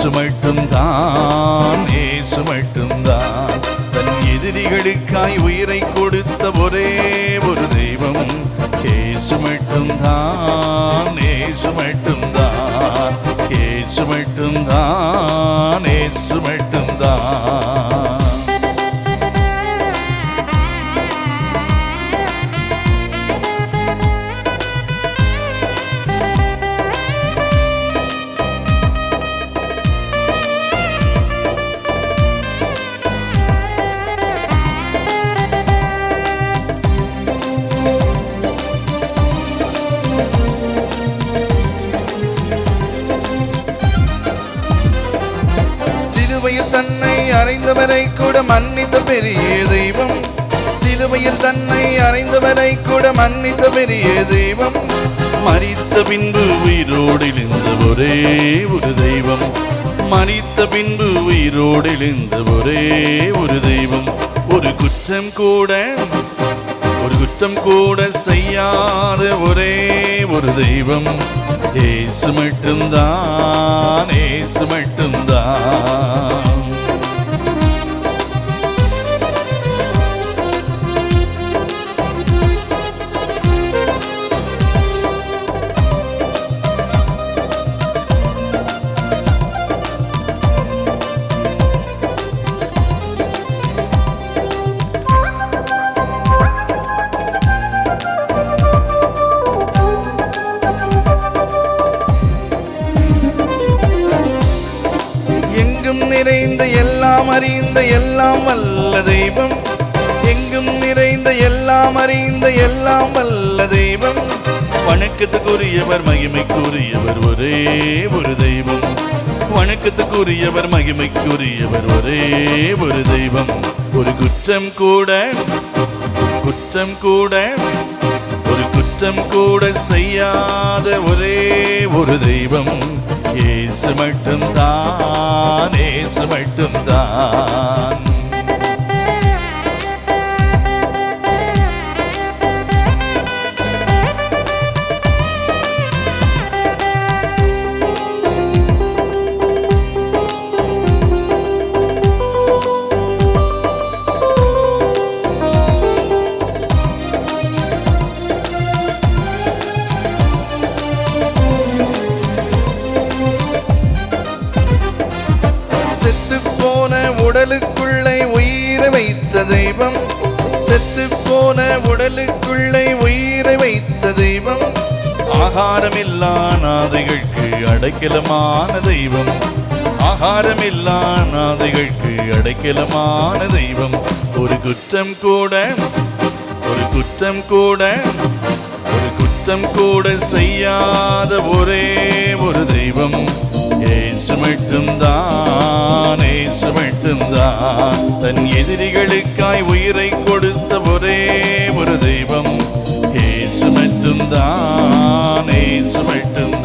இயேசு மட்டும்தான், இயேசு மட்டும்தான். தன் எதிரிகளுக்காய் உயிரை கொடுத்த ஒரே ஒரு தெய்வம் இயேசு மட்டும்தான், இயேசு மட்டும்தான், இயேசு மட்டும்தான், இயேசு மட்டும்தான். சிலுவையில் தன்னை அறைந்தவரை கூட மன்னித்த பெரிய தெய்வம், சிலுவையில் தன்னை அறைந்தவரை கூட மன்னித்த பெரிய தெய்வம், மரித்த பின்பு உயிரோடு எழுந்த ஒரே ஒரு தெய்வம், மரித்த பின்பு உயிரோடு எழுந்த ஒரே ஒரு தெய்வம். ஒரு குற்றம் கூட செய்யாத ஒரே ஒரு தெய்வம் இயேசு மட்டும்தான், இயேசு மட்டும்தான். நிறைந்த எல்லாம் அறிந்த எல்லாம் வல்ல தெய்வம், எங்கும் நிறைந்த எல்லாம் அறிந்த எல்லாம் வல்ல தெய்வம், வணக்கத்துக்குரியவர் மகிமைக்குரியவர் ஒரே ஒரு தெய்வம், வணக்கத்துக்குரியவர் மகிமைக்குரியவர் ஒரே ஒரு தெய்வம். ஒரு குற்றம் கூட செய்யாத ஒரே ஒரு தெய்வம் இயேசு மட்டும்தான், இயேசு மட்டும்தான். உடலுக்குள்ளே உயிரை வைத்த தெய்வம், செத்து போன உடலுக்குள்ளே உயிரை வைத்த தெய்வம், ஆகாரமில்லா நாதைகளுக்கு அடைக்கலமான தெய்வம், ஆகாரமில்லா நாதைகளுக்கு அடைக்கலமான தெய்வம். ஒரு குற்றம் கூட செய்யாத ஒரே ஒரு தெய்வம் இயேசு மட்டும்தான், இயேசு மட்டும்தான். தன் எதிரிகளுக்காய் உயிரை கொடுத்த ஒரே ஒரு தெய்வம் இயேசு மட்டும்தான், இயேசு மட்டும்தான்.